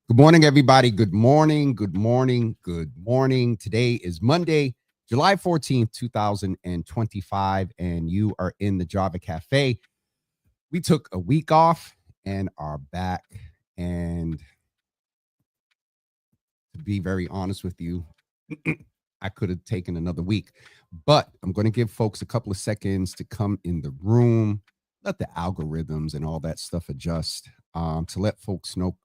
Good morning, everybody. Good morning. Good morning. Good morning. Today is Monday, July 14th, 2025, and you are in the Java Cafe. We took a week off and are back. And to be very honest with you, I could have taken another week, but I'm going to give folks a couple of seconds to come in the room, let the algorithms and all that stuff adjust, to let folks know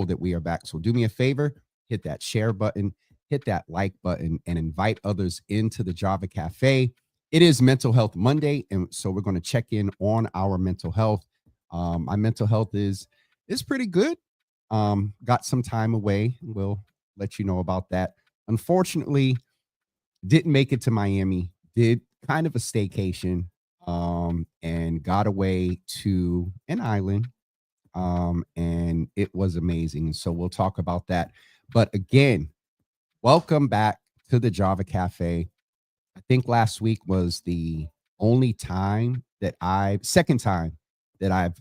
that we are back. So do me a favor, hit that share button, hit that like button, and invite others into the Java Cafe. It is Mental Health Monday, and so we're going to check in on our mental health. My mental health is pretty good. Got some time away. We'll let you know about that. Unfortunately, didn't make it to Miami, did kind of a staycation, and got away to an island, and it was amazing. And so we'll talk about that. But again, welcome back to the Java Cafe. I think last week was the only time that second time that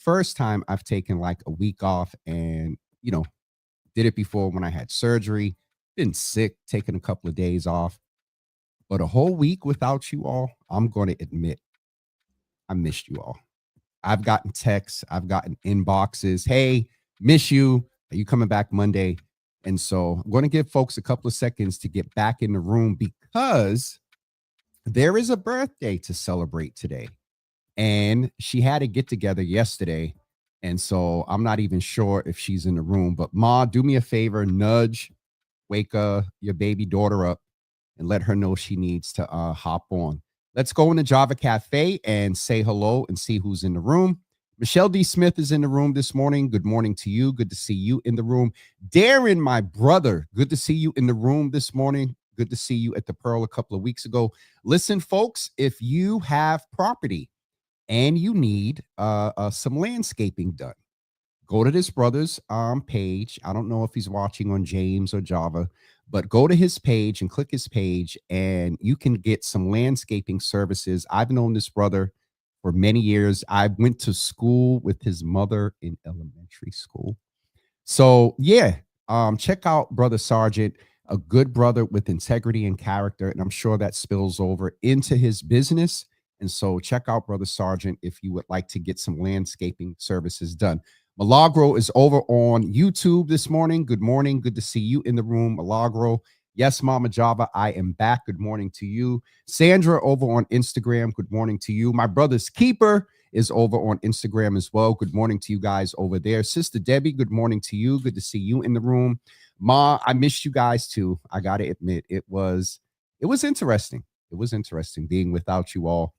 first time I've taken like a week off and, did it before when I had surgery, been sick, taking a couple of days off. But a whole week without you all, I'm going to admit, I missed you all. I've gotten texts, I've gotten inboxes. Hey, miss you. Are you coming back Monday? And so I'm going to give folks a couple of seconds to get back in the room because there is a birthday to celebrate today. And she had a get together yesterday. And so I'm not even sure if she's in the room. But Ma, do me a favor, wake your baby daughter up and let her know she needs to hop on. Let's go in the Java Cafe and say hello and see who's in the room. Michelle D. Smith is in the room this morning. Good morning to you. Good to see you in the room. Darren, my brother, good to see you in the room this morning. Good to see you at the Pearl a couple of weeks ago. Listen, folks, if you have property and you need some landscaping done, go to this brother's page. I don't know if he's watching on James or Java, but go to his page and click his page, and you can get some landscaping services. I've known this brother for many years. I went to school with his mother in elementary school. So, yeah, check out Brother Sargent, a good brother with integrity and character, and I'm sure that spills over into his business. And so check out Brother Sargent if you would like to get some landscaping services done. Milagro is over on YouTube this morning. Good morning. Good to see you in the room, Milagro. Yes, Mama Java, I am back. Good morning to you. Sandra over on Instagram. Good morning to you. My brother's keeper is over on Instagram as well. Good morning to you guys over there. Sister Debbie, good morning to you. Good to see you in the room. Ma, I missed you guys too. I got to admit, it was interesting. It was interesting being without you all.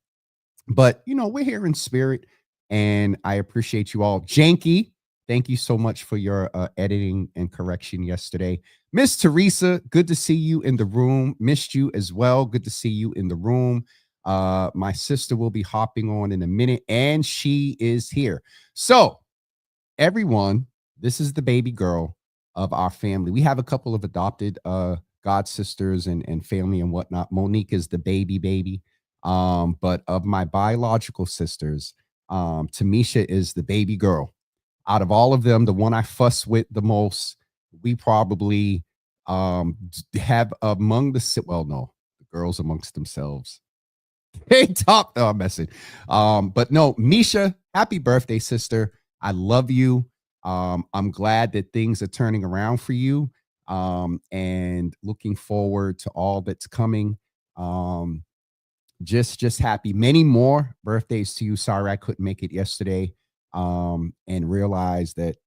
But, we're here in spirit, and I appreciate you all. Janky, thank you so much for your editing and correction yesterday. Miss Teresa, good to see you in the room. Missed you as well. Good to see you in the room. My sister will be hopping on in a minute, and she is here. So, everyone, this is the baby girl of our family. We have a couple of adopted god sisters and family and whatnot. Monique is the baby. But of my biological sisters, Tamisha is the baby girl. Out of all of them, the one I fuss with the most. We probably have among the girls amongst themselves. Hey, top message. But no, Misha, happy birthday, sister. I love you. I'm glad that things are turning around for you. And looking forward to all that's coming. Just happy. Many more birthdays to you. Sorry I couldn't make it yesterday. And realized that,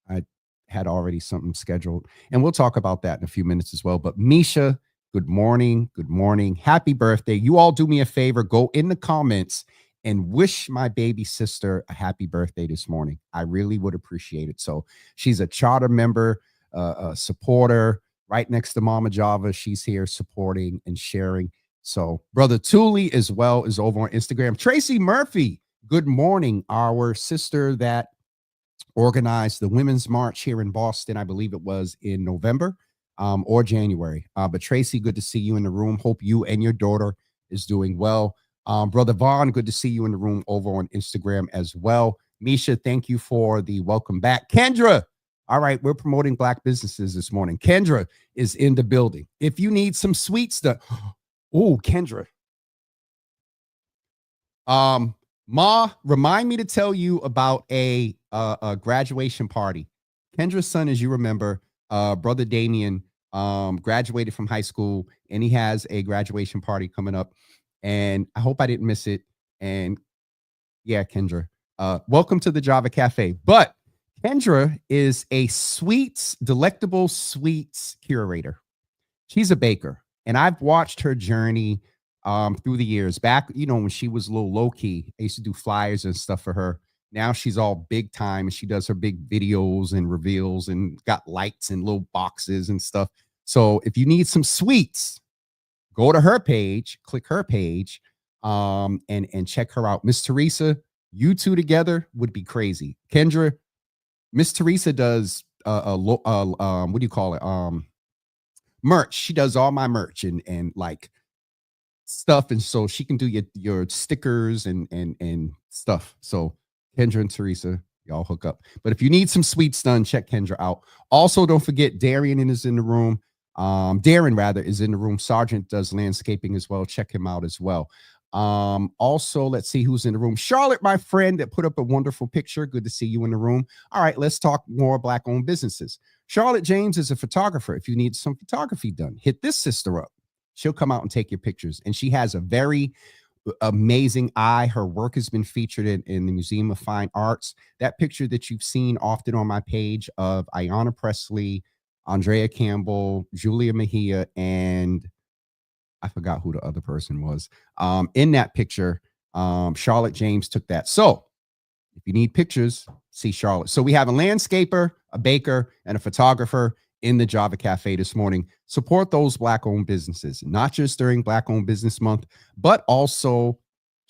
I had already something scheduled. And we'll talk about that in a few minutes as well. But Misha, good morning. Good morning. Happy birthday. You all do me a favor. Go in the comments and wish my baby sister a happy birthday this morning. I really would appreciate it. So she's a charter member, a supporter right next to Mama Java. She's here supporting and sharing. So Brother Thule as well is over on Instagram. Tracy Murphy, good morning. Our sister that organized the Women's March here in Boston. I believe it was in November or January. But Tracy, good to see you in the room. Hope you and your daughter is doing well. Brother Vaughn, good to see you in the room over on Instagram as well. Misha, thank you for the welcome back. Kendra, All right, we're promoting Black businesses this morning. Kendra is in the building. If you need some sweet stuff, oh, Kendra. Ma, remind me to tell you about a graduation party. Kendra's son, as you remember, brother Damien, graduated from high school, and he has a graduation party coming up. And I hope I didn't miss it. And yeah, Kendra, welcome to the Java Cafe. But Kendra is a sweets, delectable sweets curator. She's a baker, and I've watched her journey through the years. Back, when she was a little low key, I used to do flyers and stuff for her. Now she's all big time, and she does her big videos and reveals and got lights and little boxes and stuff. So if you need some sweets, go to her page, click her page, and check her out. Miss Teresa, you two together would be crazy. Kendra, Miss Teresa does what do you call it? Merch. She does all my merch and like stuff, and so she can do your stickers and stuff. So Kendra and Teresa, y'all hook up. But if you need some sweets done, check Kendra out. Also, don't forget Darian is in the room. Darren rather is in the room. Sergeant does landscaping as well. Check him out as well. Also, let's see who's in the room. Charlotte, my friend, that put up a wonderful picture. Good to see you in the room. All right, let's talk more Black-owned businesses. Charlotte James is a photographer. If you need some photography done, hit this sister up. She'll come out and take your pictures. And she has a very amazing eye. Her work has been featured in the Museum of Fine Arts. That picture that you've seen often on my page of Ayanna Presley, Andrea Campbell, Julia Mejia, and I forgot who the other person was. In that picture, Charlotte James took that. So if you need pictures, see Charlotte. So we have a landscaper, a baker, and a photographer in the Java Cafe this morning. Support those Black-owned businesses, not just during Black-owned Business Month, but also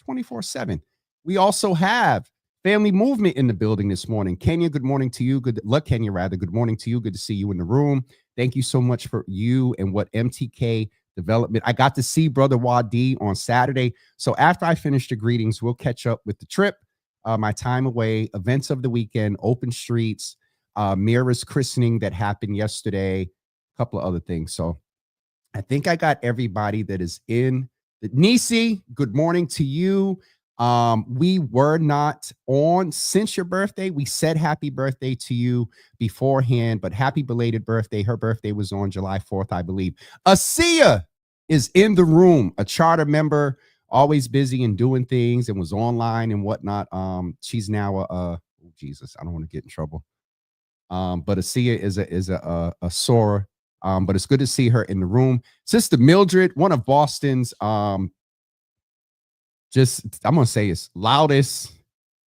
24/7. We also have Family Movement in the building this morning. Kenya, good morning to you. Good luck, Kenya, rather. Good morning to you. Good to see you in the room. Thank you so much for you and what MTK Development. I got to see Brother Wadi on Saturday. So after I finish the greetings, we'll catch up with the trip, my time away, events of the weekend, open streets, Mira's christening that happened yesterday, a couple of other things. So I think I got everybody that is in. Nisi, good morning to you. We were not on since your birthday. We said happy birthday to you beforehand, but happy belated birthday. Her birthday was on July 4th, I believe. Asiya is in the room, a charter member, always busy and doing things, and was online and whatnot. She's now oh Jesus, I don't want to get in trouble. But Asiya is a Sora. But it's good to see her in the room. Sister Mildred, one of Boston's I'm gonna say it's loudest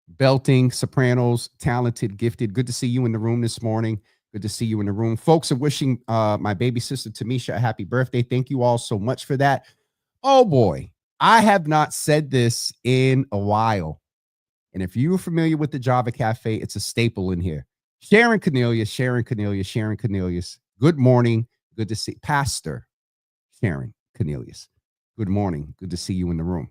belting sopranos, talented, gifted. Good to see you in the room this morning. Good to see you in the room. Folks are wishing my baby sister Tamisha a happy birthday. Thank you all so much for that. Oh boy, I have not said this in a while. And if you're familiar with the Java Cafe, it's a staple in here. Sharon Cornelius. Good morning. Good to see Pastor Sharon Cornelius. Good morning. Good to see you in the room.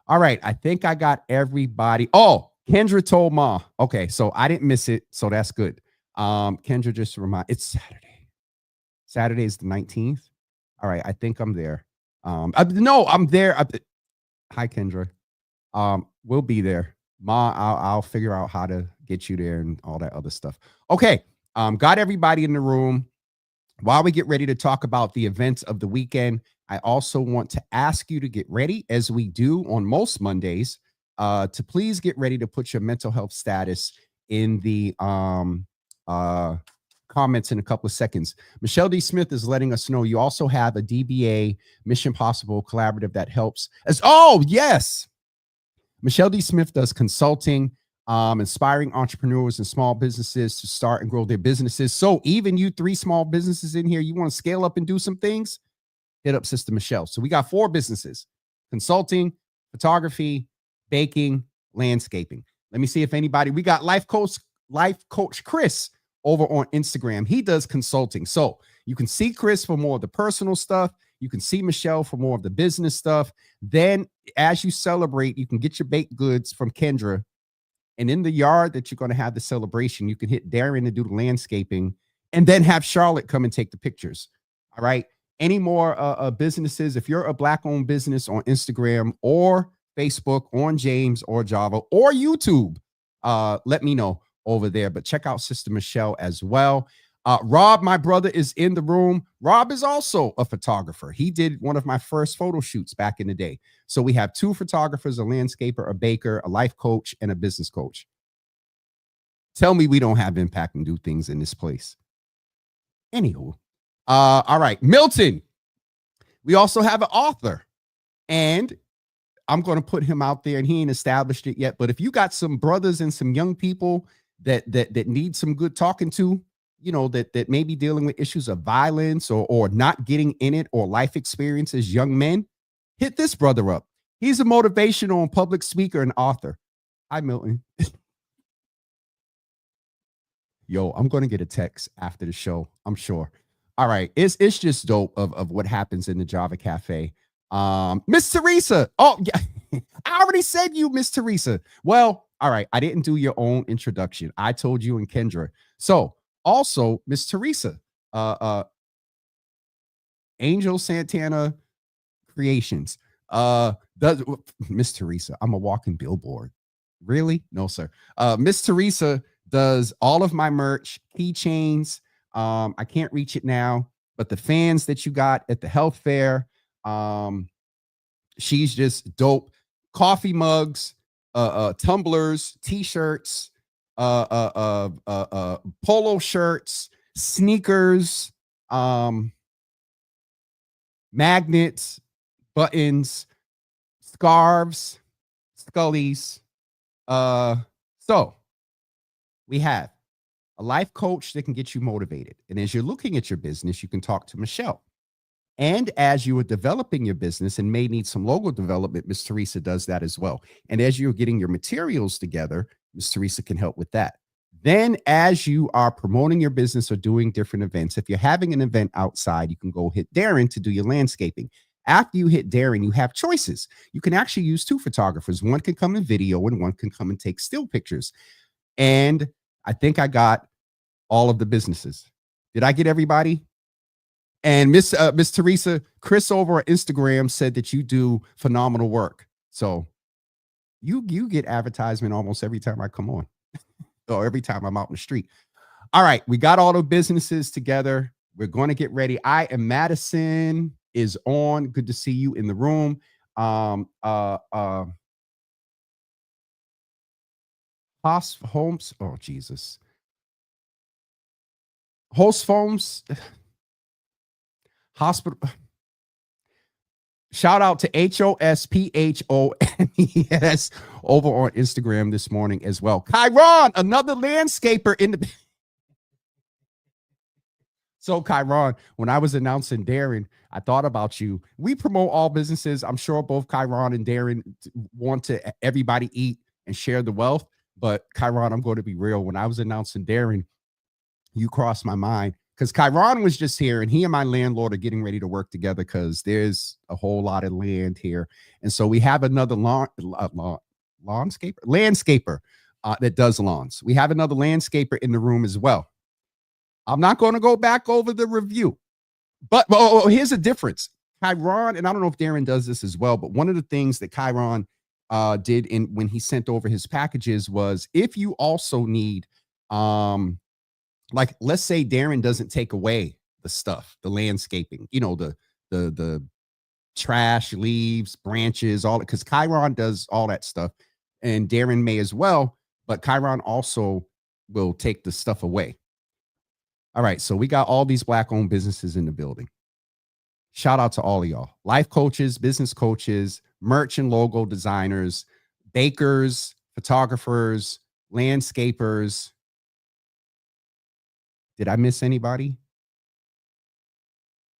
All right. I think I got everybody. Oh, Kendra told Ma. Okay. So I didn't miss it. So that's good. Kendra just it's Saturday. Saturday is the 19th. All right. I think I'm there. No, I'm there. Hi, Kendra. We'll be there. Ma, I'll figure out how to get you there and all that other stuff. Okay. Got everybody in the room. While we get ready to talk about the events of the weekend, I also want to ask you to get ready, as we do on most Mondays, to please get ready to put your mental health status in the comments in a couple of seconds. Michelle D. Smith is letting us know you also have a DBA Mission Possible collaborative that helps. Yes. Michelle D. Smith does consulting, inspiring entrepreneurs and small businesses to start and grow their businesses. So even you 3 small businesses in here, you want to scale up and do some things, hit up Sister Michelle. So we got 4 businesses: consulting, photography, baking, landscaping. Let me see if anybody, we got life coach Chris over on Instagram. He does consulting. So you can see Chris for more of the personal stuff. You can see Michelle for more of the business stuff. Then as you celebrate, you can get your baked goods from Kendra And in the yard that you're going to have the celebration, you can hit Darren to do the landscaping and then have Charlotte come and take the pictures. All right. Any more businesses, if you're a Black owned business on Instagram or Facebook, on James or Java or YouTube, let me know over there. But check out Sister Michelle as well. Rob, my brother, is in the room. Rob is also a photographer. He did one of my first photo shoots back in the day. So we have 2 photographers, a landscaper, a baker, a life coach, and a business coach. Tell me we don't have impact and do things in this place. Anywho, all right, Milton. We also have an author, and I'm going to put him out there, and he ain't established it yet. But if you got some brothers and some young people that need some good talking to, you know, that may be dealing with issues of violence or not getting in it or life experience as young men, hit this brother up. He's a motivational and public speaker and author. Hi, Milton. Yo, I'm going to get a text after the show, I'm sure. All right. It's just dope of what happens in the Java Cafe. Miss Teresa. Oh, yeah. I already said you, Miss Teresa. Well, all right. I didn't do your own introduction. I told you and Kendra. So also, Miss Teresa, Angel Santana Creations. Does Miss Teresa, I'm a walking billboard. Really? No, sir. Miss Teresa does all of my merch, keychains. I can't reach it now, but the fans that you got at the health fair, she's just dope. Coffee mugs, tumblers, t-shirts, polo shirts, sneakers, magnets, buttons, scarves, scullies. So we have a life coach that can get you motivated. And as you're looking at your business, you can talk to Michelle. And as you are developing your business and may need some logo development, Miss Teresa does that as well. And as you're getting your materials together, Miss Teresa can help with that. Then as you are promoting your business or doing different events, if you're having an event outside, you can go hit Darren to do your landscaping. After you hit Darren, you have choices. You can actually use 2 photographers. One can come in video and one can come and take still pictures. And I think I got all of the businesses. Did I get everybody? And Miss Teresa, Chris over on Instagram said that you do phenomenal work. So you get advertisement almost every time I come on or every time I'm out in the street. All right, we got all the businesses together. We're going to get ready. I am Madison is on. Good to see you in the room. Homes. Oh, Jesus. Host Homes. Hospital. Shout out to HOSPHONES over on Instagram this morning as well. Chiron, another landscaper in the. So Chiron, when I was announcing Darren, I thought about you. We promote all businesses. I'm sure both Chiron and Darren want to everybody eat and share the wealth. But Chiron, I'm going to be real. When I was announcing Darren, you crossed my mind. Because Chiron was just here and he and my landlord are getting ready to work together because there's a whole lot of land here. And so we have another landscaper that does lawns. We have another landscaper in the room as well. I'm not going to go back over the review, but here's a difference. Chiron, and I don't know if Darren does this as well, but one of the things that Chiron did when he sent over his packages was if you also need like, let's say Darren doesn't take away the stuff, the landscaping, you know, the trash, leaves, branches, all it, because Chiron does all that stuff, and Darren may as well, but Chiron also will take the stuff away. All right, so we got all these Black-owned businesses in the building. Shout out to all of y'all. Life coaches, business coaches, merch and logo designers, bakers, photographers, landscapers. Did I miss anybody?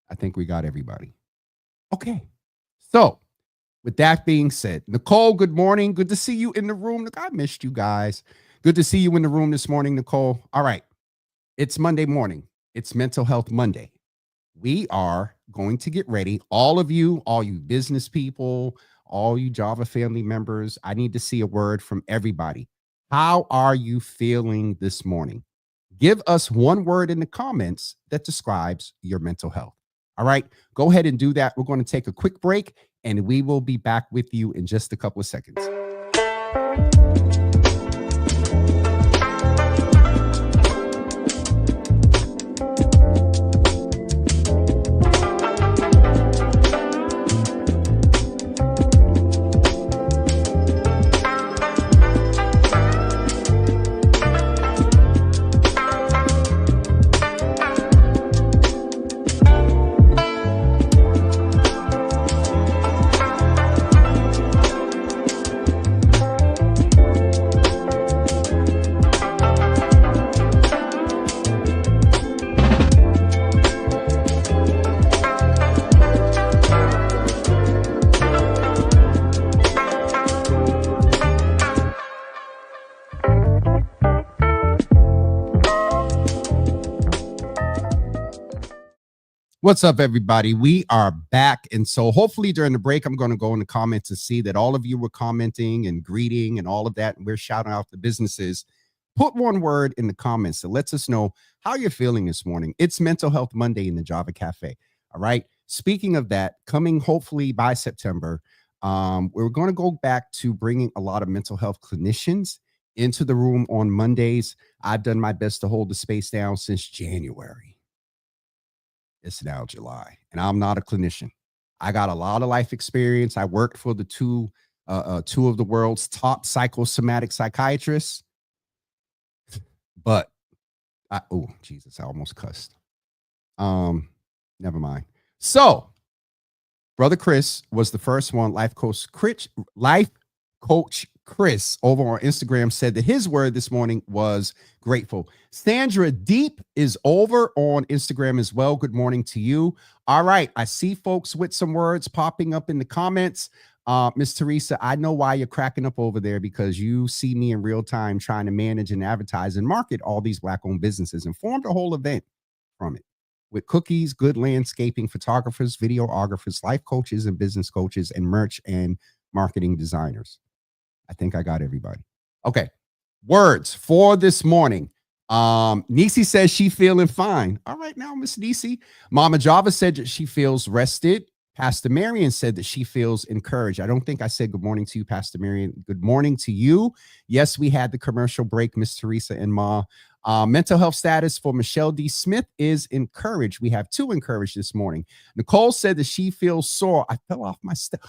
I think we got everybody. Okay. So with that being said, Nicole, good morning. Good to see you in the room. Look, I missed you guys. Good to see you in the room this morning, Nicole. All right. It's Monday morning. It's Mental Health Monday. We are going to get ready. All you business people, all you Java family members, I need to see a word from everybody. How are you feeling this morning? Give us one word in the comments that describes your mental health. All right, go ahead and do that. We're going to take a quick break and we will be back with you in just a couple of seconds. What's up, everybody? We are back. And so hopefully during the break, I'm going to go in the comments to see that all of you were commenting and greeting and all of that. And we're shouting out the businesses. Put one word in the comments that lets us know how you're feeling this morning. It's Mental Health Monday in the Java Cafe. All right. Speaking of that, coming hopefully by September, we're going to go back to bringing a lot of mental health clinicians into the room on Mondays. I've done my best to hold the space down since January. It's now July, and I'm not a clinician. I got a lot of life experience. I worked for the two of the world's top psychosomatic psychiatrists, but oh Jesus, I almost cussed. Never mind. So, Brother Chris was the first one. Life coach Chris over on Instagram said that his word this morning was grateful. Sandra Deep is over on Instagram as well. Good morning to you. All right. I see folks with some words popping up in the comments. Miss Teresa, I know why you're cracking up over there, because you see me in real time trying to manage and advertise and market all these Black-owned businesses and formed a whole event from it with cookies, good landscaping, photographers, videographers, life coaches and business coaches, and merch and marketing designers. I think I got everybody. Okay. Words for this morning. Nisi says she feeling fine. All right now, Miss Nisi. Mama Java said that she feels rested. Pastor Marion said that she feels encouraged. I don't think I said good morning to you, Pastor Marion. Good morning to you. Yes, we had the commercial break, Miss Teresa and Ma. Mental health status for Michelle D. Smith is encouraged. We have 2 encouraged this morning. Nicole said that she feels sore. I fell off my step.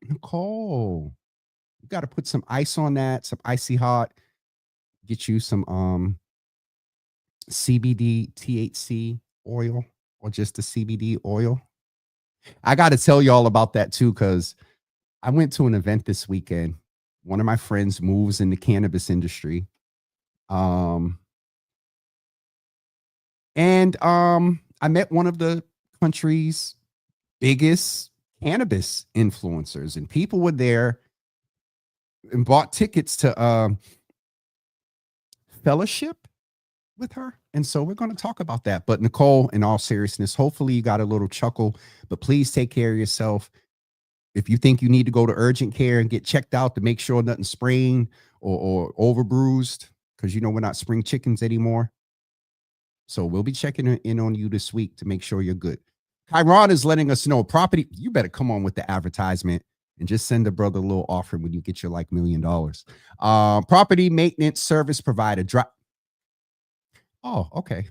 Nicole, you got to put some ice on that, some icy hot. Get you some CBD THC oil, or just the CBD oil. I got to tell you all about that too, because I went to an event this weekend. One of my friends moves in the cannabis industry. I met one of the country's biggest cannabis influencers, and people were there and bought tickets to fellowship with her. And so we're going to talk about that. But Nicole, in all seriousness, hopefully you got a little chuckle, but please take care of yourself. If you think you need to go to urgent care and get checked out to make sure nothing's sprained or over bruised, because we're not spring chickens anymore. So we'll be checking in on you this week to make sure you're good. Chiron is letting us know property. You better come on with the advertisement and just send a brother a little offering when you get your $1 million. Property maintenance service provider. Oh, okay.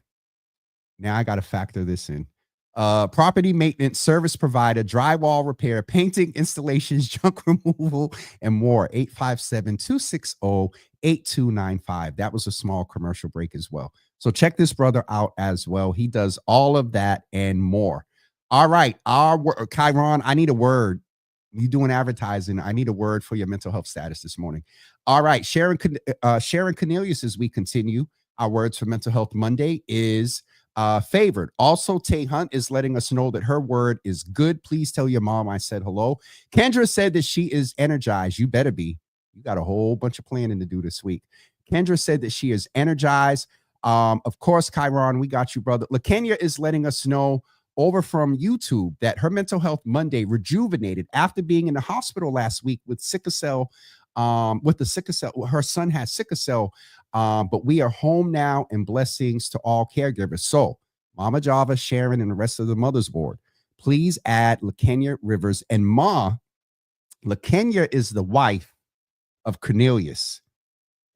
Now I got to factor this in. Property maintenance service provider, drywall repair, painting, installations, junk removal, and more. 857-260-8295. That was a small commercial break as well. So check this brother out as well. He does all of that and more. All right. Chiron, I need a word. You doing advertising. I need a word for your mental health status this morning. All right. Sharon Cornelius, as we continue, our words for Mental Health Monday is favored. Also, Tay Hunt is letting us know that her word is good. Please tell your mom I said hello. Kendra said that she is energized. You better be. You got a whole bunch of planning to do this week. Kendra said that she is energized. Of course, Chiron, we got you, brother. LaKenya is letting us know over from YouTube that her Mental Health Monday rejuvenated after being in the hospital last week with sickle cell with the sickle cell. Her son has sickle cell, but we are home now, and blessings to all caregivers. So, Mama Java, Sharon, and the rest of the Mothers Board, please add LaKenya Rivers. And Ma, LaKenya is the wife of Cornelius,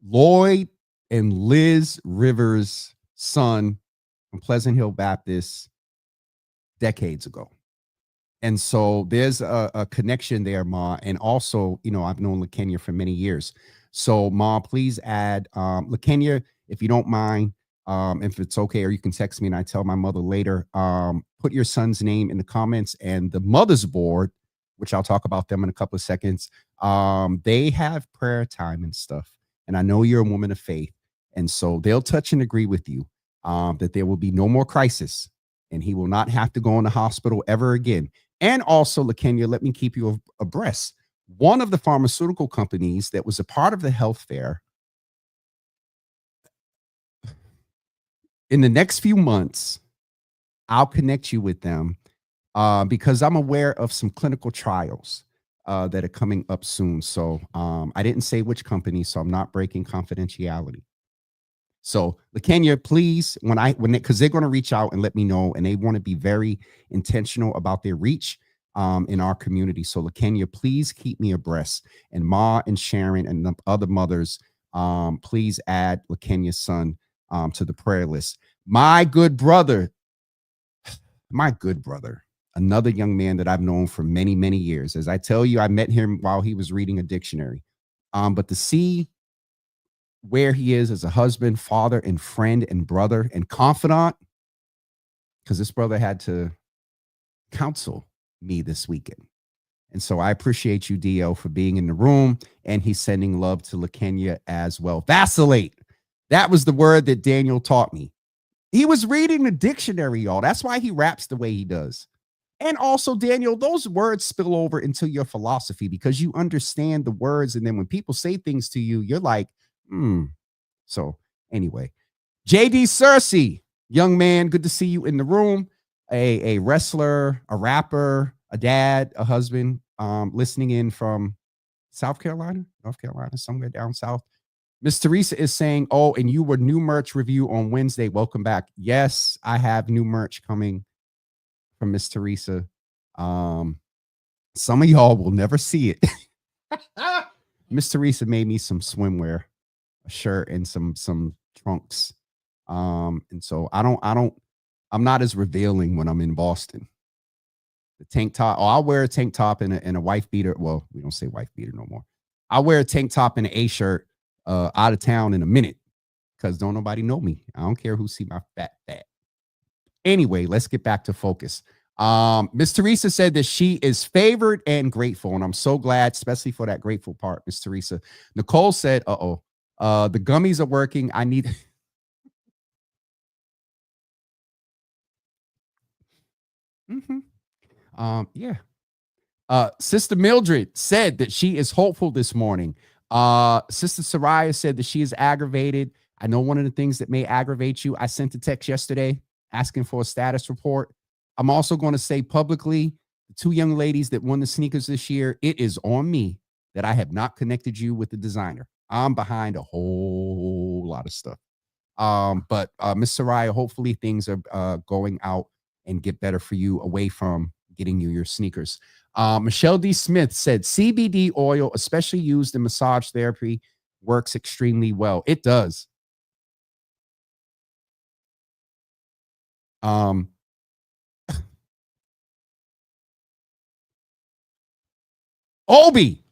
Lloyd and Liz Rivers' son from Pleasant Hill Baptist decades ago. And so there's a connection there, Ma. And also, I've known LaKenya for many years. So, Ma, please add LaKenya, if you don't mind, if it's okay, or you can text me and I tell my mother later, put your son's name in the comments. And the Mothers Board, which I'll talk about them in a couple of seconds, they have prayer time and stuff. And I know you're a woman of faith. And so they'll touch and agree with you that there will be no more crisis and he will not have to go in the hospital ever again. And also, LaKenya, let me keep you abreast. One of the pharmaceutical companies that was a part of the health fair, in the next few months, I'll connect you with them because I'm aware of some clinical trials that are coming up soon. So I didn't say which company, so I'm not breaking confidentiality. So LaKenya, please, because they're going to reach out and let me know, and they want to be very intentional about their reach in our community. So LaKenya, please keep me abreast. And Ma and Sharon and the other mothers, please add LaKenya's son to the prayer list. My good brother, another young man that I've known for many, many years. As I tell you, I met him while he was reading a dictionary. But to see where he is as a husband, father, and friend, and brother, and confidant, because this brother had to counsel me this weekend. And so I appreciate you, DL, for being in the room. And he's sending love to LaKenya as well. Vacillate. That was the word that Daniel taught me. He was reading the dictionary, y'all. That's why he raps the way he does. And also, Daniel, those words spill over into your philosophy because you understand the words. And then when people say things to you, you're like, So anyway, JD Cersei, young man, good to see you in the room. A wrestler, a rapper, a dad, a husband, listening in from South Carolina, North Carolina, somewhere down south. Miss Teresa is saying, oh, and you were new merch review on Wednesday. Welcome back. Yes, I have new merch coming from Miss Teresa. Some of y'all will never see it. Miss Teresa made me some swimwear, a shirt, and some trunks. And so I'm not as revealing when I'm in Boston. The tank top. Oh, I'll wear a tank top and a wife beater. Well, we don't say wife beater no more. I'll wear a tank top and an A shirt out of town in a minute because don't nobody know me. I don't care who see my fat. Anyway, let's get back to focus. Miss Teresa said that she is favored and grateful, and I'm so glad, especially for that grateful part, Miss Teresa. Nicole said, the gummies are working. I need yeah. Sister Mildred said that she is hopeful this morning. Sister Soraya said that she is aggravated. I know one of the things that may aggravate you. I sent a text yesterday asking for a status report. I'm also going to say publicly, the two young ladies that won the sneakers this year, it is on me that I have not connected you with the designer. I'm behind a whole lot of stuff. But Miss Soraya, hopefully things are going out and get better for you away from getting you your sneakers. Michelle D. Smith said CBD oil, especially used in massage therapy, works extremely well. It does. Obi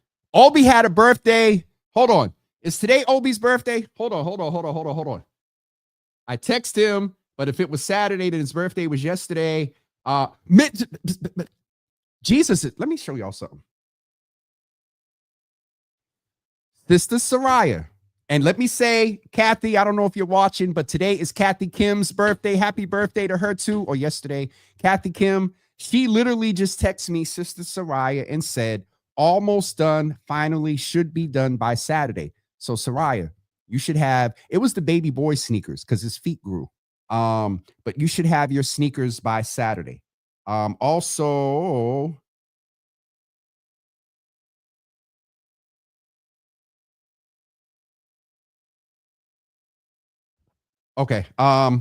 had a birthday. Hold on. Is today Obi's birthday? Hold on. I text him, but if it was Saturday, then his birthday was yesterday. Jesus, let me show y'all something. Sister Soraya. And let me say, Kathy, I don't know if you're watching, but today is Kathy Kim's birthday. Happy birthday to her too, or yesterday. Kathy Kim, she literally just texted me, Sister Soraya, and said, almost done, finally should be done by Saturday. So Soraya, you should have, it was the baby boy sneakers because his feet grew. But you should have your sneakers by Saturday. Also, Okay. I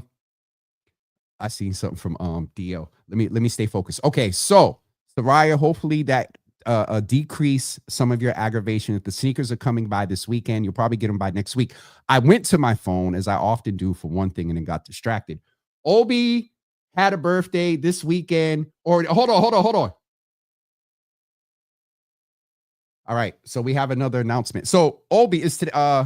seen something from DL. Let me stay focused. Okay, so Soraya, hopefully that decrease some of your aggravation. If the sneakers are coming by this weekend, you'll probably get them by next week. I went to my phone as I often do for one thing and then got distracted. Obi had a birthday this weekend. Or hold on. All right, so we have another announcement. So Obi is today.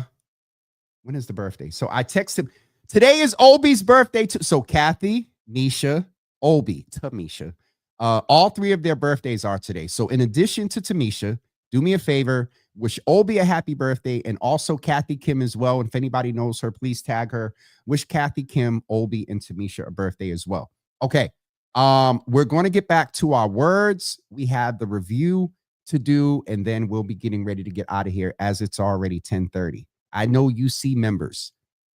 When is the birthday? So I texted him. Today is Obi's birthday too. So Kathy, Misha, Obi, Tamisha. All three of their birthdays are today. So in addition to Tamisha, do me a favor, wish Obi a happy birthday, and also Kathy Kim as well. And if anybody knows her, please tag her. Wish Kathy Kim, Obi, and Tamisha a birthday as well. Okay. We're going to get back to our words. We have the review to do, and then we'll be getting ready to get out of here as it's already 10:30. I know UC members,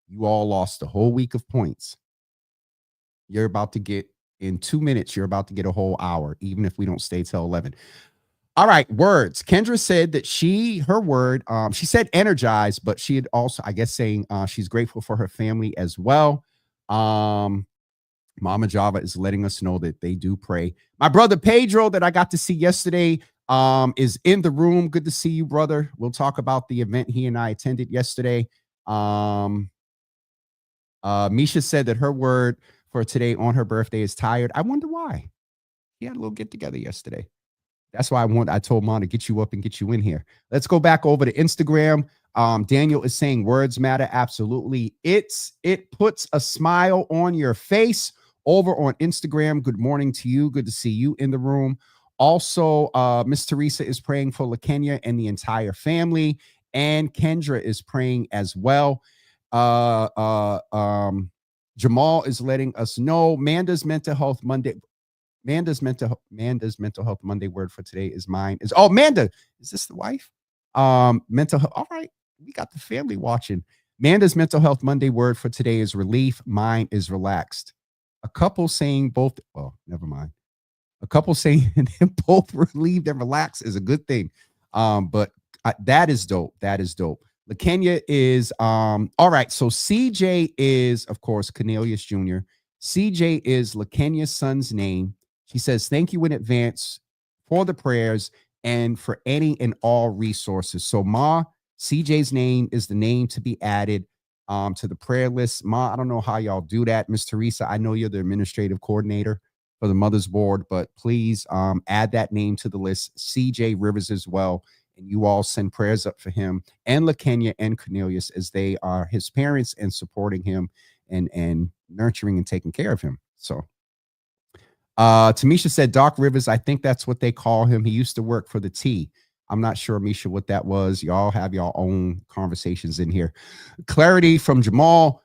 you all lost the whole week of points. You're about to get, in 2 minutes, you're about to get a whole hour, even if we don't stay till 11. All right, words. Kendra said that her word, she said energized, but she had also, I guess, saying she's grateful for her family as well. Mama Java is letting us know that they do pray. My brother Pedro, that I got to see yesterday, is in the room. Good to see you, brother. We'll talk about the event he and I attended yesterday. Misha said that her word for today on her birthday is tired. I wonder why. He had a little get together yesterday. That's why I told Mom to get you up and get you in here. Let's go back over to Instagram. Daniel is saying words matter. Absolutely. It puts a smile on your face. Over on Instagram, good morning to you. Good to see you in the room. Also, Miss Teresa is praying for LaKenya and the entire family. And Kendra is praying as well. Jamal is letting us know Manda's Mental Health Monday. Manda's mental health Monday word for today is mine. Manda, is this the wife? Mental health. All right, we got the family watching. Manda's mental health Monday word for today is relief. Mine is relaxed. A couple saying both. Well, never mind. A couple saying both relieved and relaxed is a good thing. But that is dope. That is dope. LaKenya is all right. So CJ is, of course, Cornelius Jr. CJ is LaKenya's son's name. She says, thank you in advance for the prayers and for any and all resources. So Ma, CJ's name is the name to be added to the prayer list. Ma, I don't know how y'all do that. Miss Teresa, I know you're the administrative coordinator for the Mother's Board, but please add that name to the list. CJ Rivers as well. And you all send prayers up for him and LaKenya and Cornelius as they are his parents and supporting him and nurturing and taking care of him. So Tamisha said Doc Rivers, I think that's what they call him. He used to work for the T. I'm not sure, Misha, what that was. Y'all have your own conversations in here. Clarity from Jamal.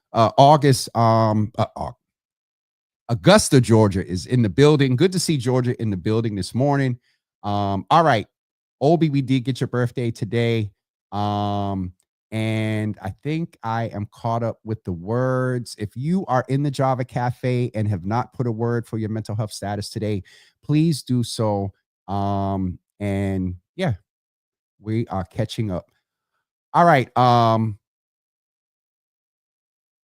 Augusta, Georgia is in the building. Good to see Georgia in the building this morning. All right. Obi, we did get your birthday today. And I think I am caught up with the words. If you are in the Java Cafe and have not put a word for your mental health status today, please do so. And yeah, we are catching up. All right.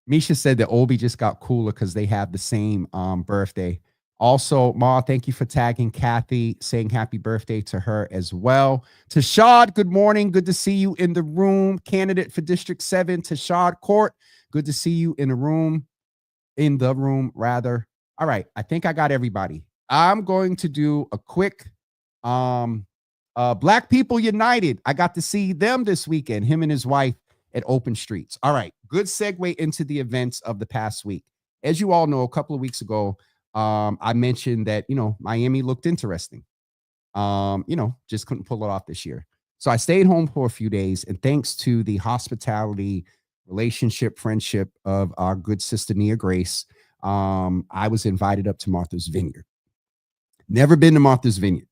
Misha said that Obi just got cooler because they have the same birthday. Also, Ma, thank you for tagging Kathy, saying happy birthday to her as well. Tashad, good morning. Good to see you in the room. Candidate for District 7, Tashad Court. Good to see you in the room. All right, I think I got everybody. I'm going to do a quick Black People United. I got to see them this weekend, him and his wife at Open Streets. All right, good segue into the events of the past week. As you all know, a couple of weeks ago, I mentioned that, Miami looked interesting. Just couldn't pull it off this year. So I stayed home for a few days, and thanks to the hospitality, relationship, friendship of our good sister Nia Grace, I was invited up to Martha's Vineyard. Never been to Martha's Vineyard.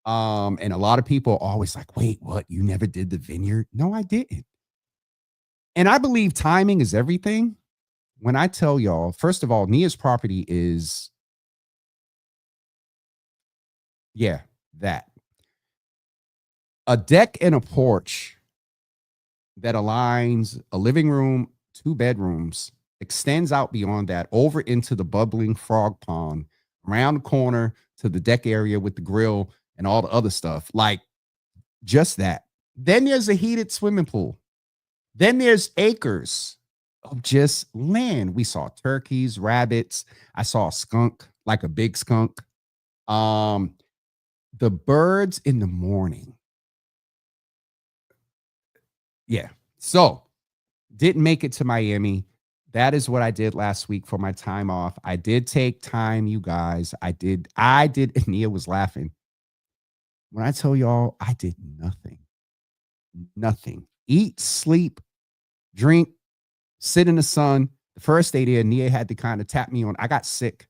And a lot of people are always like, wait, what? You never did the vineyard? No, I didn't. And I believe timing is everything. When I tell y'all, first of all, Nia's property is, that. A deck and a porch that aligns a living room, 2 bedrooms, extends out beyond that over into the bubbling frog pond, around the corner to the deck area with the grill and all the other stuff. Like just that. Then there's a heated swimming pool. Then there's acres of just land. We saw turkeys, rabbits. I saw a skunk, like a big skunk. The birds in the morning. Yeah. So didn't make it to Miami. That is what I did last week for my time off. I did take time, you guys. I did. And Nia was laughing. When I tell y'all, I did nothing. Nothing. Eat, sleep, drink, sit in the sun. The first day there, Nia had to kind of tap me on. I got sick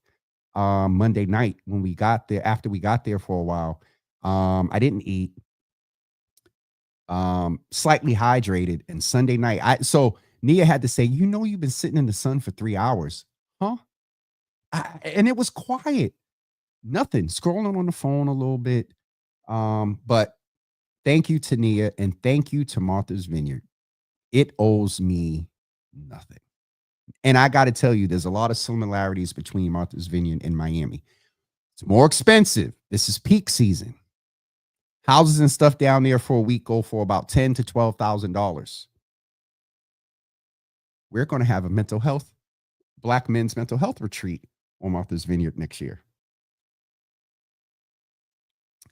Monday night when we got there, after we got there for a while. I didn't eat. Slightly hydrated, and Sunday night, so Nia had to say, you've been sitting in the sun for 3 hours. Huh? And it was quiet. Nothing. Scrolling on the phone a little bit. But thank you to Nia, and thank you to Martha's Vineyard. It owes me nothing. And I got to tell you, there's a lot of similarities between Martha's Vineyard and Miami. It's more expensive. This is peak season. Houses and stuff down there for a week go for about $10,000 to $12,000. We're going to have a Black men's mental health retreat on Martha's Vineyard next year.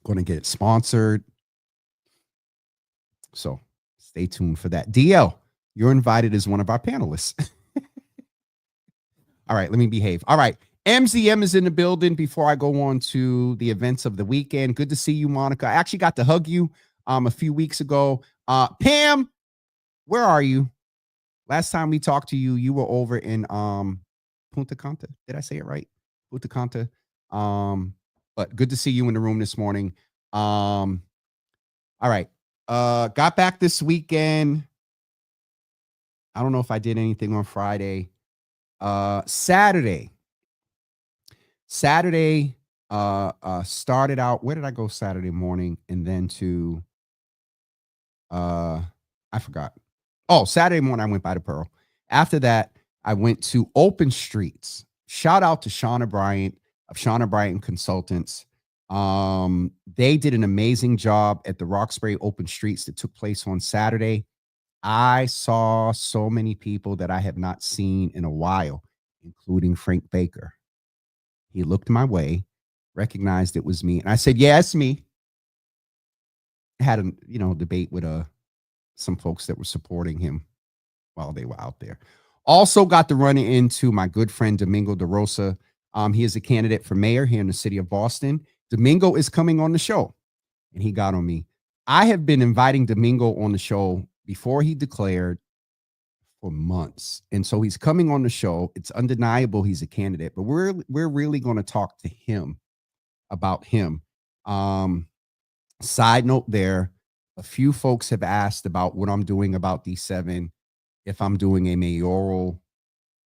Going to get it sponsored. So stay tuned for that. DL, you're invited as one of our panelists. All right, let me behave. All right. MZM is in the building before I go on to the events of the weekend. Good to see you, Monica. I actually got to hug you a few weeks ago. Pam, where are you? Last time we talked to you, you were over in Punta Cana. Did I say it right? Punta Cana. But good to see you in the room this morning. All right. Got back this weekend. I don't know if I did anything on Friday. Saturday, started out. Where did I go Saturday morning? And then to, I forgot. Oh, Saturday morning, I went by the Pearl. After that, I went to Open Streets. Shout out to Shauna Bryant of Shauna Bryant Consultants. They did an amazing job at the Roxbury Open Streets that took place on Saturday. I saw so many people that I have not seen in a while, including Frank Baker. He looked my way, recognized it was me, and I said, "Yeah, it's me." I had a debate with some folks that were supporting him while they were out there. Also got to run into my good friend Domingo DeRosa. He is a candidate for mayor here in the city of Boston. Domingo is coming on the show, and he got on me. I have been inviting Domingo on the show before he declared for months. And so he's coming on the show. It's undeniable he's a candidate, but we're really going to talk to him about him. Side note there, a few folks have asked about what I'm doing about D7, if I'm doing a mayoral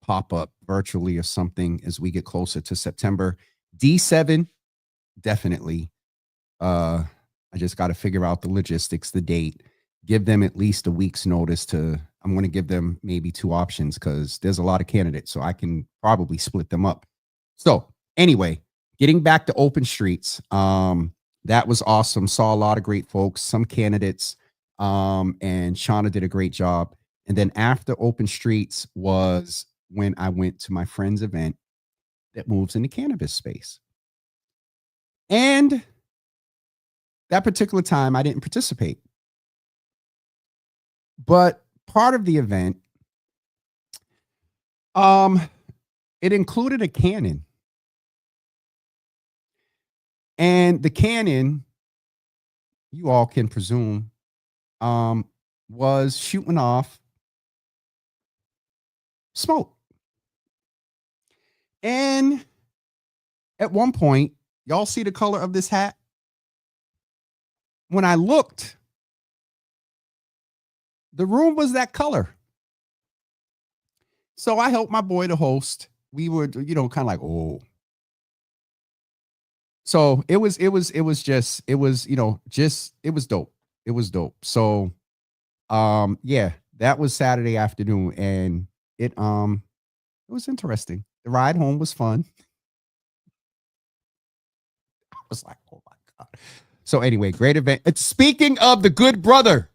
pop-up virtually or something as we get closer to September. D7, definitely. I just got to figure out the logistics, the date, give them at least a week's notice I'm going to give them maybe 2 options because there's a lot of candidates, so I can probably split them up. So anyway, getting back to Open Streets, that was awesome. Saw a lot of great folks, some candidates, and Shauna did a great job. And then after Open Streets was when I went to my friend's event that moves in the cannabis space. And that particular time, I didn't participate. But part of the event, it included a cannon. And the cannon, you all can presume, was shooting off smoke. And at one point, y'all see the color of this hat? When I looked, the room was that color. So I helped my boy, the host. We were, kind of like, oh. So it was dope. It was dope. So, yeah, that was Saturday afternoon, and it It was interesting. The ride home was fun. I was like, oh my God. So anyway, great event. Speaking of the good brother,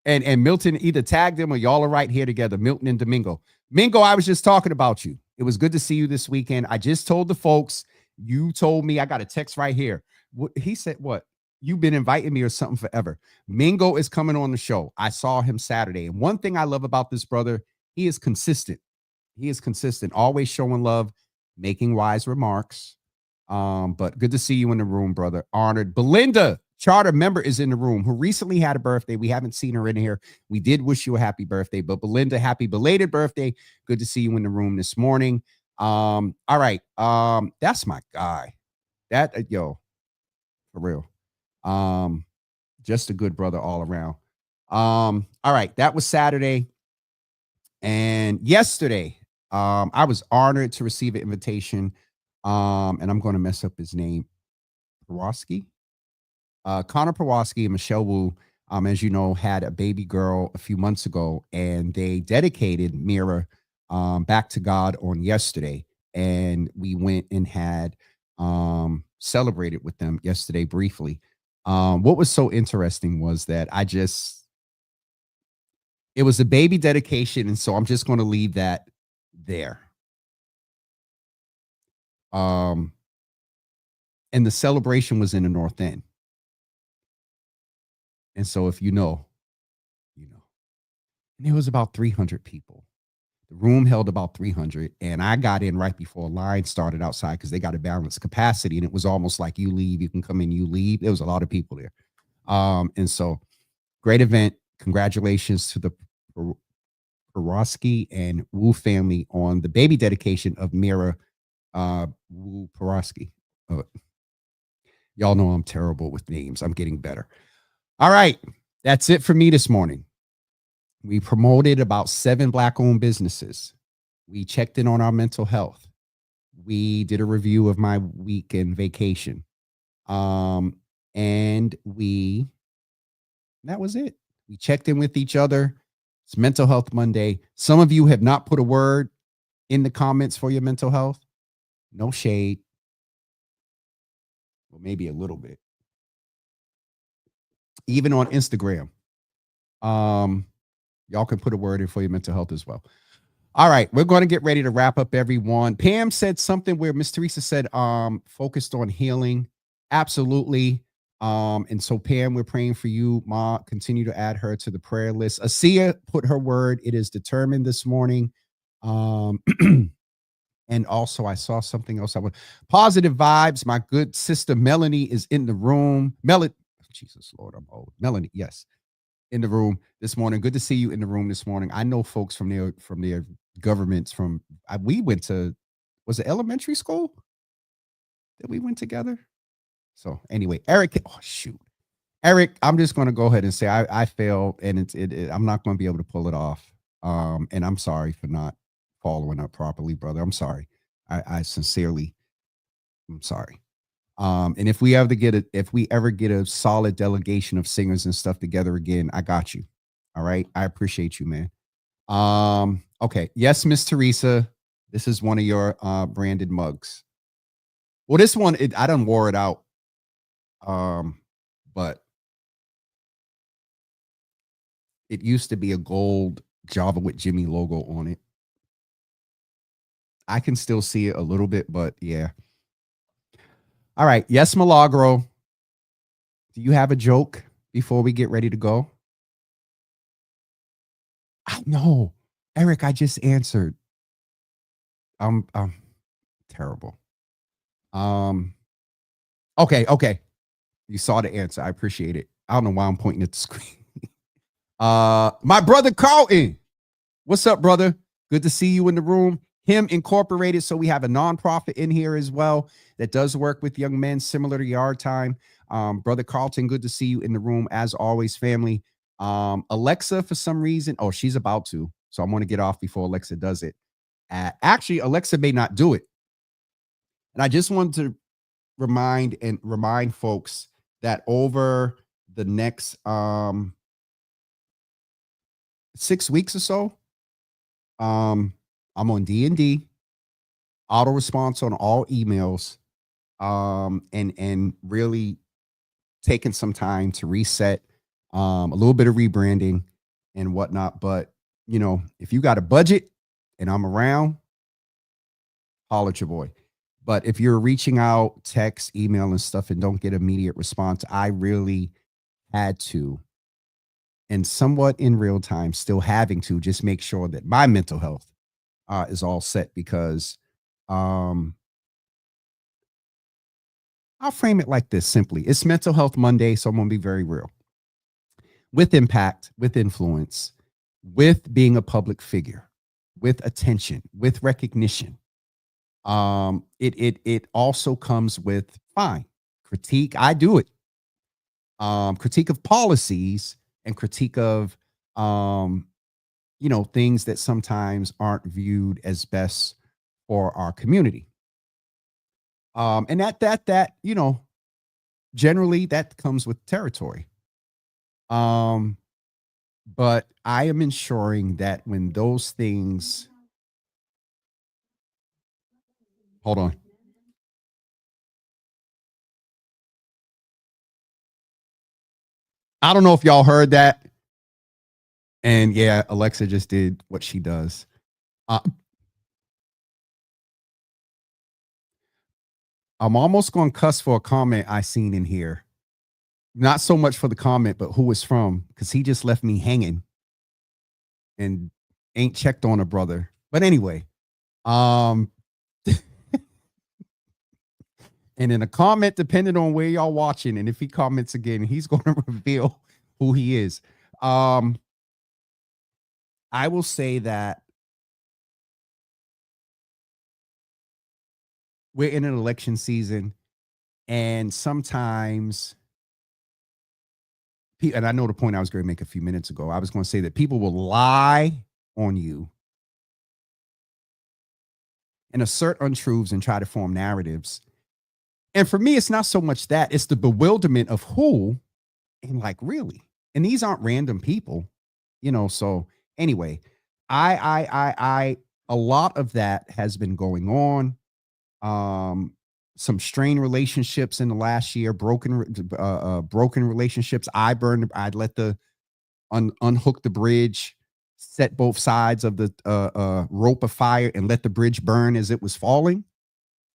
and Milton either tagged him or y'all are right here together, Milton and Domingo. Mingo, I was just talking about you. It was good to see you this weekend. I just told the folks, you told me, I got a text right here. He said, what? You've been inviting me or something forever. Mingo is coming on the show. I saw him Saturday. And one thing I love about this brother, he is consistent. He is consistent, always showing love, making wise remarks. But good to see you in the room, brother. Honored. Belinda, charter member, is in the room, who recently had a birthday. We haven't seen her in here. We did wish you a happy birthday, but Belinda, happy belated birthday. Good to see you in the room this morning. All right. That's my guy. That yo, for real. Just a good brother all around. All right, that was Saturday. And yesterday, I was honored to receive an invitation. And I'm going to mess up his name. Pawlowski. Connor Pawlowski and Michelle Wu, as you know, had a baby girl a few months ago, and they dedicated Mira back to God on yesterday. And we went and had celebrated with them yesterday briefly. What was so interesting was that it was a baby dedication, and so I'm just going to leave that there. And the celebration was in the North End. And so if you know, you know. And it was about 300 people. The room held about 300, and I got in right before a line started outside because they got a balanced capacity, and it was almost like you leave, you can come in, you leave. There was a lot of people there. And so great event. Congratulations to the Pawlowski and Wu family on the baby dedication of Mira Wu Pawlowski. Y'all know I'm terrible with names. I'm getting better. All right. That's it for me this morning. We promoted about 7 Black-owned businesses. We checked in on our mental health. We did a review of my weekend vacation. And that was it. We checked in with each other. It's Mental Health Monday. Some of you have not put a word in the comments for your mental health. No shade. Well, maybe a little bit. Even on Instagram. Y'all can put a word in for your mental health as well. All right, we're going to get ready to wrap up, everyone. Pam said something where Miss Teresa said focused on healing. Absolutely. And so Pam, we're praying for you. Ma, continue to add her to the prayer list. Asia put her word. It is determined this morning. And also I saw something else. I want positive vibes. My good sister Melanie is in the room. Jesus Lord, I'm old. Melanie, yes, in the room this morning. Good to see you in the room this morning. I know folks from their governments. We went to, was it elementary school that we went together? So anyway, Eric, oh shoot, Eric, I'm just going to go ahead and say I failed, and I'm not going to be able to pull it off. And I'm sorry for not following up properly, brother. I'm sorry. I sincerely, I'm sorry. And if we ever get a solid delegation of singers and stuff together again, I got you. All right. I appreciate you, man. Okay. Yes, Miss Teresa. This is one of your branded mugs. Well, this one, I done wore it out. But it used to be a gold Java with Jimmy logo on it. I can still see it a little bit, but yeah. All right. Yes, Milagro. Do you have a joke before we get ready to go? No, Eric, I just answered. I'm terrible. Okay. You saw the answer. I appreciate it. I don't know why I'm pointing at the screen. My brother Carlton. What's up, brother? Good to see you in the room. Him Incorporated. So we have a nonprofit in here as well that does work with young men similar to Yard Time. Brother Carlton, good to see you in the room as always, family. Alexa, for some reason, she's about to. So I'm going to get off before Alexa does it. Actually, Alexa may not do it. And I just wanted to remind folks that over the next 6 weeks or so, I'm on D&D, auto response on all emails, and really taking some time to reset, a little bit of rebranding and whatnot. But if you got a budget and I'm around, holler at your boy. But if you're reaching out, text, email, and stuff, and don't get immediate response, I really had to, and somewhat in real time, still having to just make sure that my mental health is all set, because um, I'll frame it like this simply. It's Mental Health Monday, so I'm going to be very real. With impact, with influence, with being a public figure, with attention, with recognition, it also comes with fine critique. I do it. Critique of policies and critique of things that sometimes aren't viewed as best for our community. And that generally that comes with territory. But I am ensuring that when those things, hold on. I don't know if y'all heard that. And yeah, Alexa just did what she does. I'm almost going to cuss for a comment I seen in here. Not so much for the comment, but who it's from, because he just left me hanging and ain't checked on a brother. But anyway, and in a comment, depending on where y'all watching, and if he comments again, he's going to reveal who he is. I will say that we're in an election season, and sometimes, and I know the point I was going to make a few minutes ago. I was going to say that people will lie on you and assert untruths and try to form narratives. And for me, it's not so much that, it's the bewilderment of who, and like, really. And these aren't random people, so anyway, I a lot of that has been going on. Some strained relationships in the last year, broken relationships. I'd let the unhook the bridge, set both sides of the rope of fire, and let the bridge burn as it was falling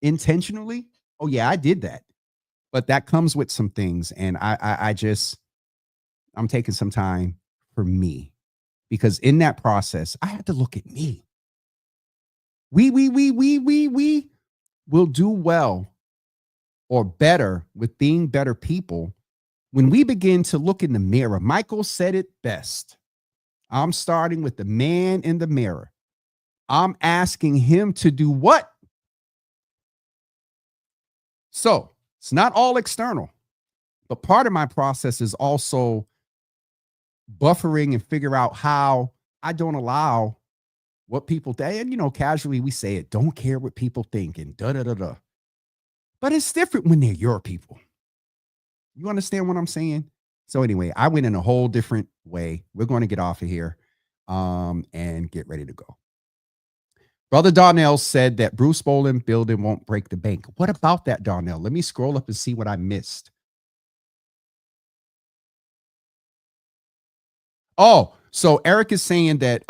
intentionally. Oh yeah, I did that. But that comes with some things, and I'm taking some time for me, because in that process, I had to look at me. We will do well or better with being better people when we begin to look in the mirror. Michael said it best. I'm starting with the man in the mirror. I'm asking him to do what? So it's not all external, but part of my process is also buffering and figure out how I don't allow what people think. And, casually we say it, don't care what people think, and da da da da. But it's different when they're your people. You understand what I'm saying? So anyway, I went in a whole different way. We're going to get off of here and get ready to go. Brother Darnell said that Bruce Boland building won't break the bank. What about that, Darnell? Let me scroll up and see what I missed. Oh, so Eric is saying that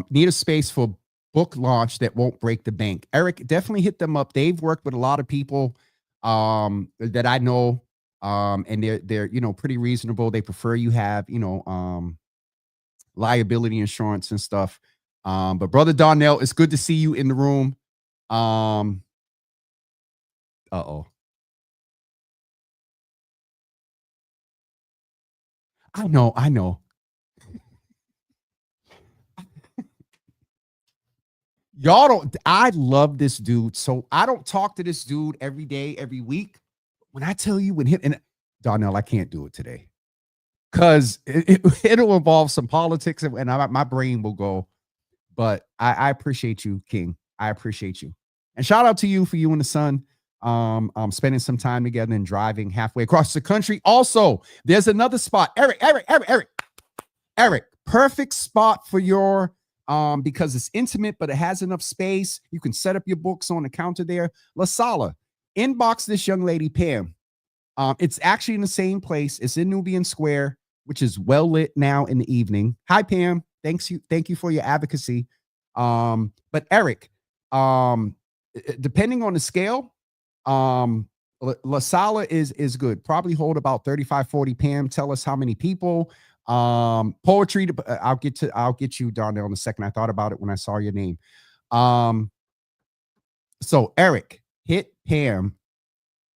need a space for book launch that won't break the bank. Eric, definitely hit them up. They've worked with a lot of people that I know, and they're pretty reasonable. They prefer you have liability insurance and stuff. But Brother Darnell, it's good to see you in the room. Uh-oh. I know. Y'all don't, I love this dude. So I don't talk to this dude every day, every week. When I tell you, when him and Darnell, I can't do it today because it'll involve some politics, and my brain will go. But I appreciate you, King. I appreciate you. And shout out to you for you and the son spending some time together and driving halfway across the country. Also, there's another spot. Eric, perfect spot for your because it's intimate, but it has enough space. You can set up your books on the counter there. La Sala, inbox this young lady, Pam. It's actually in the same place. It's in Nubian Square, which is well lit now in the evening. Hi, Pam. Thank you for your advocacy. But Eric, depending on the scale, La Sala is good. Probably hold about 35, 40. Pam, tell us how many people. Poetry. I'll get you, Darnell, in a second. I thought about it when I saw your name. So Eric, hit Pam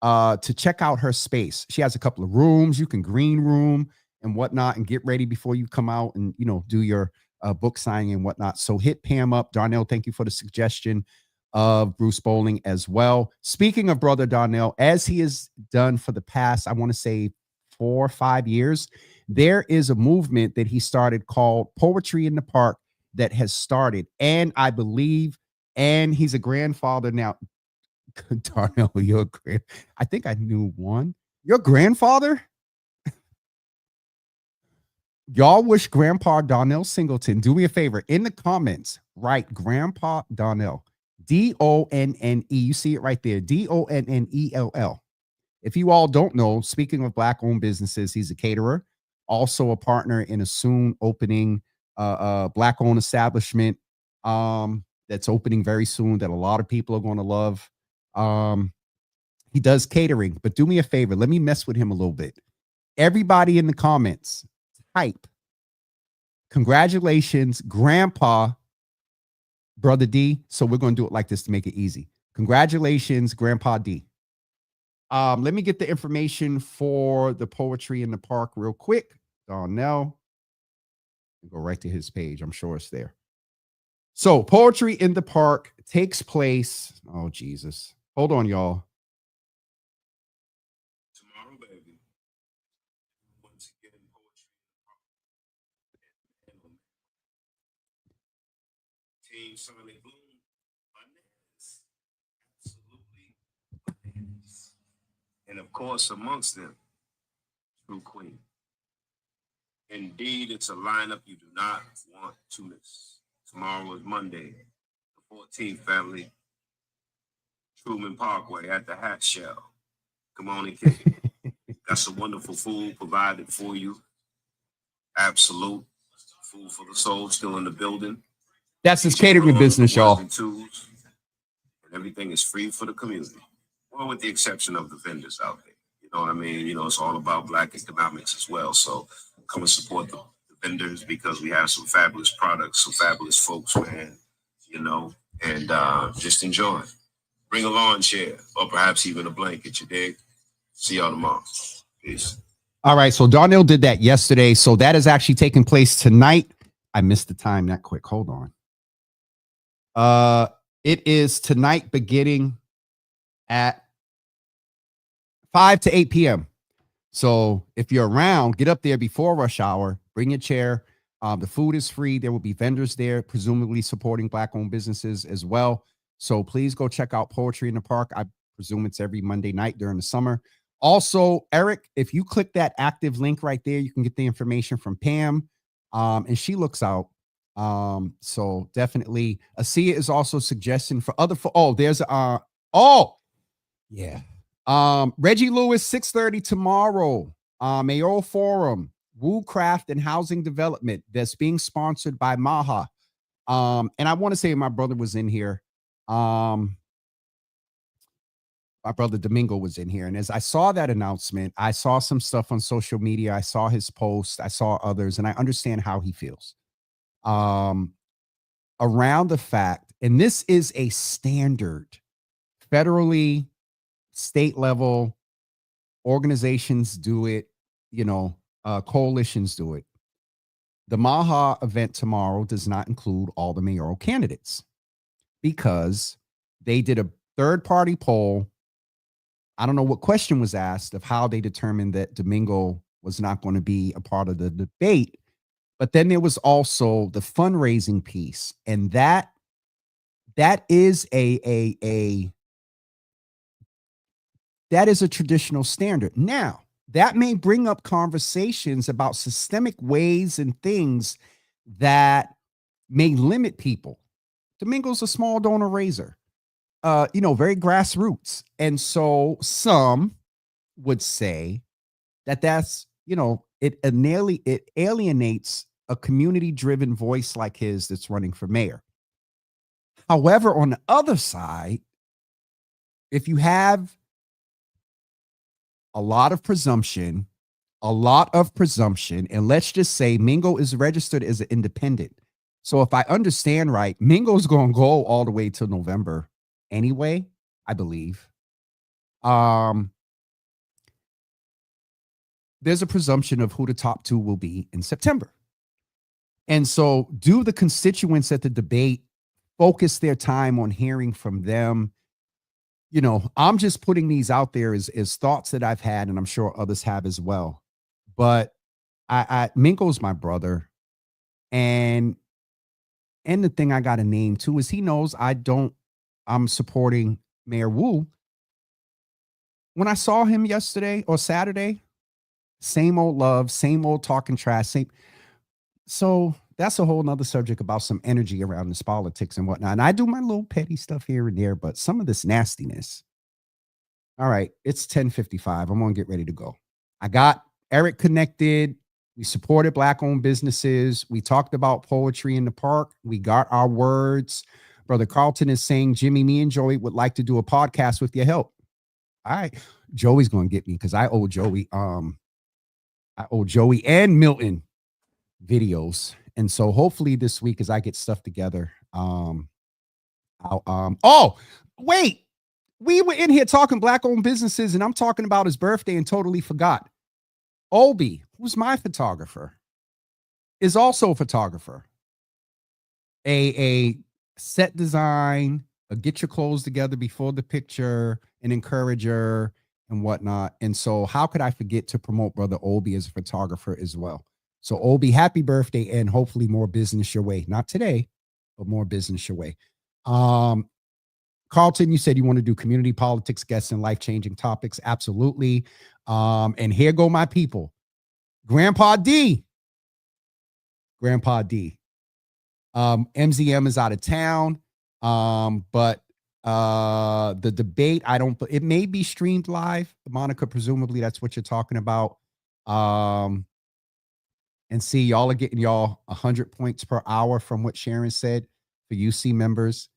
to check out her space. She has a couple of rooms. You can green room and whatnot and get ready before you come out and, do your book signing and whatnot. So hit Pam up. Darnell, thank you for the suggestion of Bruce Bowling as well. Speaking of Brother Darnell, as he has done for the past, I want to say 4 or 5 years, there is a movement that he started called Poetry in the Park that has started. And I believe, and he's a grandfather now. Darnell, I think I knew one. Your grandfather? Y'all wish Grandpa Darnell Singleton. Do me a favor. In the comments, write Grandpa Darnell. Donne. You see it right there. Donnell. If you all don't know, speaking of Black-owned businesses, he's a caterer, also a partner in a soon opening Black-owned establishment that's opening very soon that a lot of people are going to love. He does catering, but do me a favor. Let me mess with him a little bit. Everybody in the comments, type, congratulations, Grandpa, Brother D. So we're going to do it like this to make it easy. Congratulations, Grandpa D. Let me get the information for the Poetry in the Park real quick. Darnell. Go right to his page. I'm sure it's there. So Poetry in the Park takes place. Oh, Jesus. Hold on, y'all. Tomorrow, baby. Once again, Poetry in the Park. Team Sonic Boom. Bananas. Absolutely bananas. And of course, amongst them, True Queen. Indeed, it's a lineup you do not want to miss. Tomorrow is Monday, the 14th, family. Truman Parkway at the Hat Shell. Come on and kick it. Got some wonderful food provided for you. Absolute food for the soul still in the building. That's his catering business, y'all. And everything is free for the community. Well, with the exception of the vendors out there. You know what I mean? It's all about Black economics as well. So come and support the vendors because we have some fabulous products, some fabulous folks, man. And just enjoy. Bring a lawn chair or perhaps even a blanket, you dig? See y'all tomorrow. Peace. All right. So Darnell did that yesterday. So that is actually taking place tonight. I missed the time that quick. Hold on. It is tonight beginning at 5 to 8 p.m. So if you're around, get up there before rush hour, bring your chair. The food is free. There will be vendors there, presumably supporting Black-owned businesses as well. So please go check out Poetry in the Park. I presume it's every Monday night during the summer. Also, Eric, if you click that active link right there, you can get the information from Pam, and she looks out. So definitely, Asia is also a suggestion for other. There's Reggie Lewis, 6:30 tomorrow. Mayoral Forum, Woocraft and Housing Development. That's being sponsored by Maha. And I want to say my brother was in here. My brother Domingo was in here. And as I saw that announcement, I saw some stuff on social media. I saw his posts. I saw others, and I understand how he feels around the fact, and this is a standard federally, state level, organizations do it, coalitions do it. The Maha event tomorrow does not include all the mayoral candidates because they did a third-party poll. I don't know what question was asked of how they determined that Domingo was not going to be a part of the debate. But then there was also the fundraising piece. And that is a traditional standard. Now, that may bring up conversations about systemic ways and things that may limit people. Domingo's a small donor raiser, very grassroots. And so some would say that that's, it alienates a community driven voice like his that's running for mayor. However, on the other side, if you have a lot of presumption, and let's just say Mingo is registered as an independent. So if I understand right, Mingo's going to go all the way till November anyway, I believe. There's a presumption of who the top two will be in September. And so do the constituents at the debate focus their time on hearing from them? I'm just putting these out there as thoughts that I've had, and I'm sure others have as well. But Mingo's my brother. And the thing I got to name too is he knows I'm supporting Mayor Wu. When I saw him yesterday or Saturday, same old love, same old talking trash, so that's a whole nother subject about some energy around this politics and whatnot. And I do my little petty stuff here and there, but some of this nastiness. All right, it's 10:55. I'm going to get ready to go. I got Eric connected. We supported Black-owned businesses. We talked about poetry in the park. We got our words. Brother Carlton is saying, Jimmy, me and Joey would like to do a podcast with your help. All right. Joey's going to get me because I owe Joey and Milton videos. And so hopefully this week as I get stuff together, wait, we were in here talking Black-owned businesses and I'm talking about his birthday and totally forgot. Obi, who's my photographer, is also a photographer. A set design, a get your clothes together before the picture, an encourager and whatnot. And so how could I forget to promote Brother Obi as a photographer as well? So Obi, happy birthday and hopefully more business your way. Not today, but more business your way. Carlton, you said you want to do community politics, guests, and life-changing topics. Absolutely. And here go my people. Grandpa D. MZM is out of town. But the debate, it may be streamed live. Monica, presumably that's what you're talking about. And see, y'all are getting 100 points per hour from what Sharon said for UC members.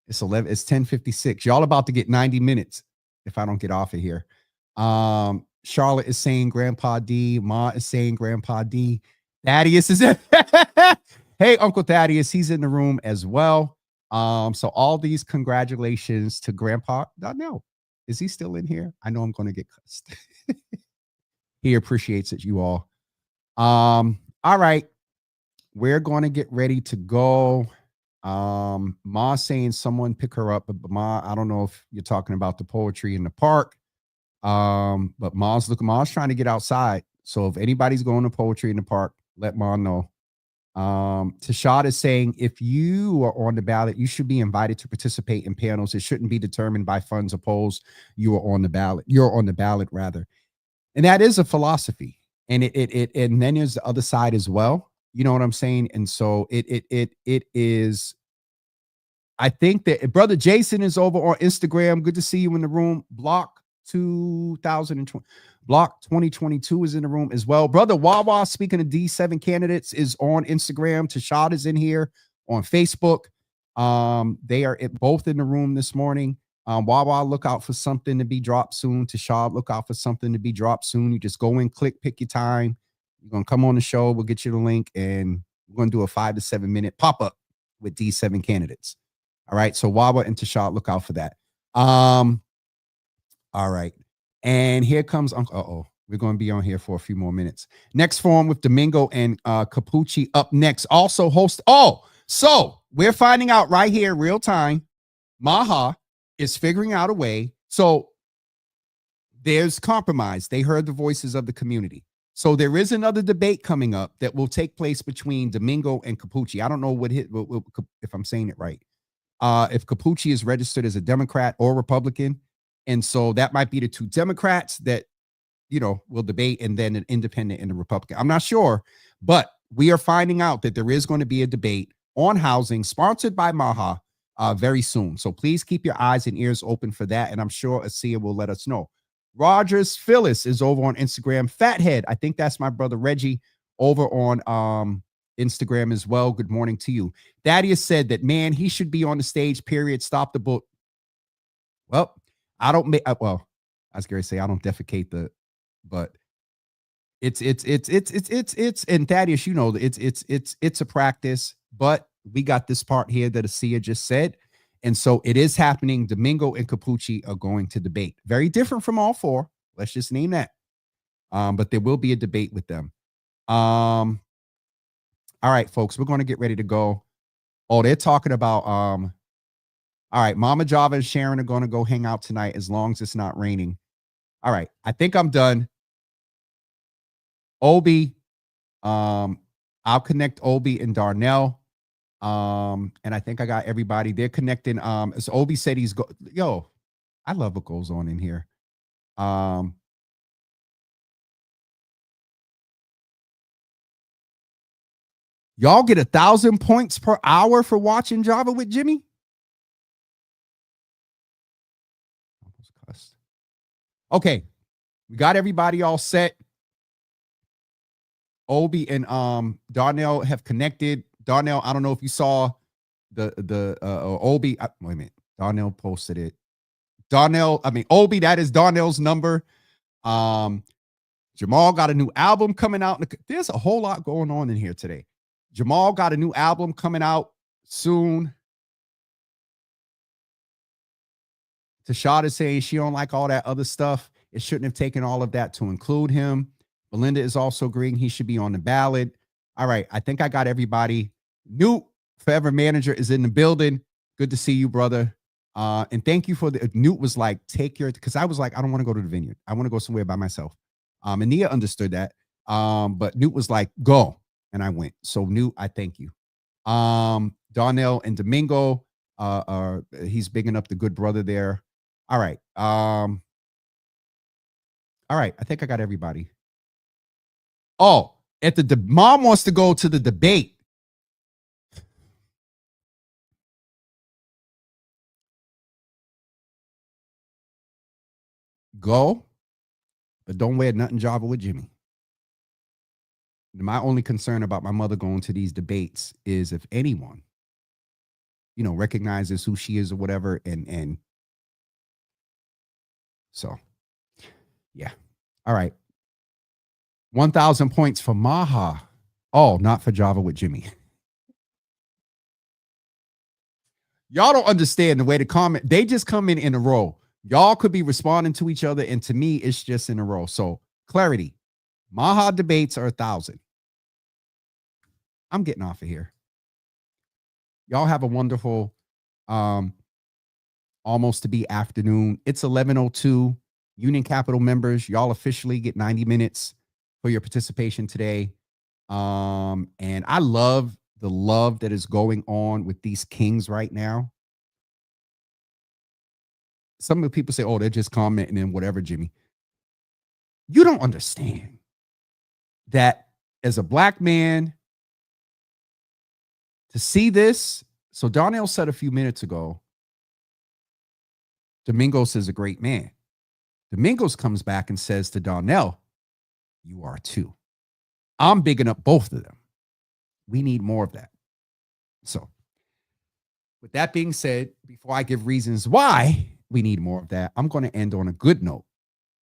It's 10:56. Y'all about to get 90 minutes if I don't get off of here. Charlotte is saying Grandpa D. Ma is saying Grandpa D. Thaddeus is in. Hey, Uncle Thaddeus, he's in the room as well. So all these congratulations to Grandpa. No, is he still in here? I know I'm going to get cussed. He appreciates it, you all. All right, we're going to get ready to go. Ma saying someone pick her up, but Ma, I don't know if you're talking about the poetry in the park. But Ma's trying to get outside. So if anybody's going to poetry in the park, let Ma know. Tashad is saying if you are on the ballot, you should be invited to participate in panels. It shouldn't be determined by funds or polls. You're on the ballot rather. And that is a philosophy. And and then there's the other side as well. You know what I'm saying? And so it is. I think that Brother Jason is over on Instagram. Good to see you in the room. Block 2022 is in the room as well. Brother Wawa, speaking of D7 candidates, is on Instagram. Tashad is in here on Facebook. They are both in the room this morning. Wawa, look out for something to be dropped soon. Tashad, look out for something to be dropped soon. You just go in, click, pick your time. You're going to come on the show. We'll get you the link, and we're going to do a 5 to 7 minute pop-up with D7 candidates. All right. So Wawa and Tashad, look out for that. All right. And here comes Uncle. We're going to be on here for a few more minutes. Next forum with Domingo and Capucci up next. Also host. So we're finding out right here, real time. Maha is figuring out a way. So there's compromise. They heard the voices of the community. So there is another debate coming up that will take place between Domingo and Capucci. I don't know if I'm saying it right. If Capucci is registered as a Democrat or Republican. And so that might be the two Democrats that, will debate, and then an independent and a Republican. I'm not sure, but we are finding out that there is going to be a debate on housing, sponsored by Maha, very soon. So please keep your eyes and ears open for that. And I'm sure Asia will let us know. Rogers Phyllis is over on Instagram. Fathead, I think that's my brother Reggie over on Instagram as well. Good morning to you. Thaddeus said that, man, he should be on the stage, period. Stop the book. Well, I don't make, well, I was going to say I don't defecate but it's, and Thaddeus, you know, it's a practice, but we got this part here that Asia just said. And so it is happening. Domingo and Capucci are going to debate. Very different from all four. Let's just name that. But there will be a debate with them. All right, folks, we're going to get ready to go. Oh, they're talking about, all right, Mama Java and Sharon are going to go hang out tonight as long as it's not raining. All right, I think I'm done. Obi, I'll connect Obi and Darnell. And I think I got everybody. They're connecting. As Obi said, yo, I love what goes on in here. Y'all get 1,000 points per hour for watching Java with Jimmy. Okay, we got everybody all set. Obi and Darnell have connected. Darnell, I don't know if you saw the Obi. Wait a minute. Darnell posted it. Obi, that is Darnell's number. Jamal got a new album coming out. There's a whole lot going on in here today. Jamal got a new album coming out soon. Tashada is saying she don't like all that other stuff. It shouldn't have taken all of that to include him. Belinda is also agreeing he should be on the ballot. All right, I think I got everybody. Newt, Forever Manager, is in the building. Good to see you, brother. And thank you for the Newt was like, because I was like, I don't want to go to the vineyard. I want to go somewhere by myself. And Nia understood that. But Newt was like, go. And I went. So Newt, I thank you. Darnell and Domingo, he's bigging up the good brother there. All right. All right. I think I got everybody. Oh, at the mom wants to go to the debate. Go, but don't wear nothing Java with Jimmy. My only concern about my mother going to these debates is if anyone, recognizes who she is or whatever. And so, yeah. All right. 1,000 points for Maha. Oh, not for Java with Jimmy. Y'all don't understand the way to comment. They just come in a row. Y'all could be responding to each other. And to me, it's just in a row. So clarity, Maha debates are 1,000. I'm getting off of here. Y'all have a wonderful, almost to be afternoon. It's 11:02. Union Capital members, y'all officially get 90 minutes for your participation today. And I love the love that is going on with these kings right now. Some of the people say, oh, they're just commenting and whatever, Jimmy. You don't understand that as a black man, to see this. So Darnell said a few minutes ago, Domingos is a great man. Domingos comes back and says to Darnell, you are too. I'm bigging up both of them. We need more of that. So with that being said, before I give reasons why we need more of that, I'm going to end on a good note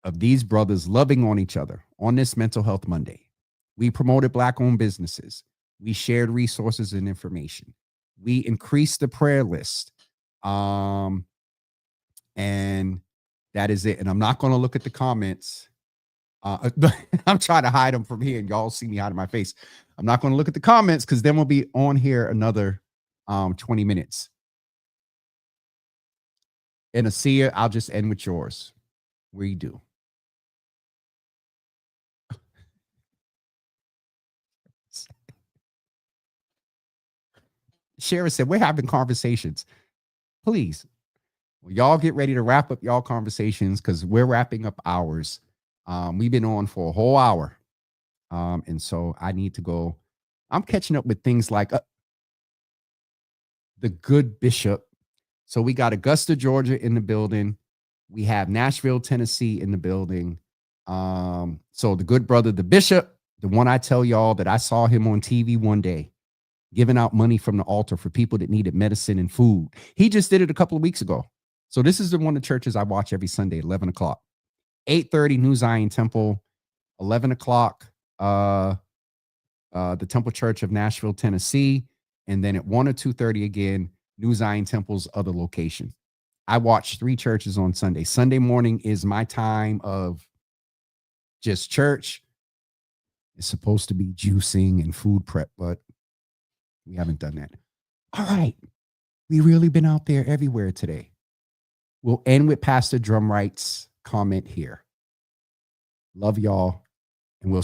of these brothers loving on each other on this Mental Health Monday. We promoted Black-owned businesses. We shared resources and information. We increased the prayer list. And that is it. And I'm not going to look at the comments. I'm trying to hide them from here, and y'all see me hiding my face. I'm not going to look at the comments because then we'll be on here another 20 minutes. And Asia, I'll just end with yours. Redo. Shara said, we're having conversations. Please, well, y'all get ready to wrap up y'all conversations because we're wrapping up ours. We've been on for a whole hour. And so I need to go. I'm catching up with things like the good bishop. So we got Augusta, Georgia in the building. We have Nashville, Tennessee in the building. So the good brother, the bishop, the one I tell y'all that I saw him on TV one day, giving out money from the altar for people that needed medicine and food. He just did it a couple of weeks ago. So this is the one of the churches I watch every Sunday, 11 o'clock. 8:30, New Zion Temple. 11 o'clock, the Temple Church of Nashville, Tennessee. And then at 1 or 2:30 again, New Zion Temple's other location. I watch 3 churches on Sunday. Sunday morning is my time of just church. It's supposed to be juicing and food prep, but we haven't done that. All right. We really been out there everywhere today. We'll end with Pastor Drumright's comment here. Love y'all, and we'll